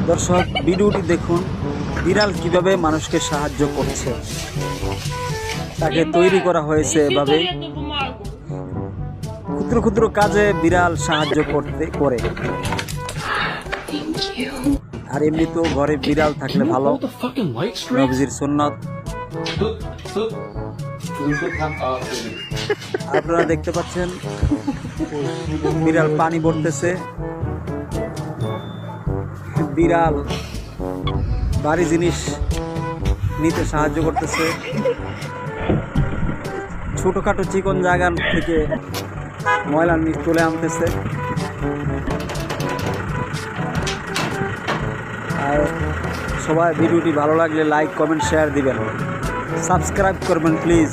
দর্শক ভিডিওটি দেখুন, বিড়াল কিভাবে মানুষকে সাহায্য করছে। তাকে তৈরি করা হয়েছে এভাবে, ক্ষুদ্র ক্ষুদ্র কাজে বিড়াল সাহায্য করে। আর এমনিতেও ঘরে বিড়াল থাকলে ভালো, নবীজির সুন্নত। আপনারা দেখতে পাচ্ছেন বিড়াল পানি ভরতেছে। বিড়াল ভারী জিনিস নিতে সাহায্য করতেছে, ছোটখাটো চিকন জায়গা থেকে ময়লা তুলে আনতেছে। আর সবাই ভিডিওটি ভালো লাগলে লাইক, কমেন্ট, শেয়ার দিবেন, সাবস্ক্রাইব করবেন প্লিজ।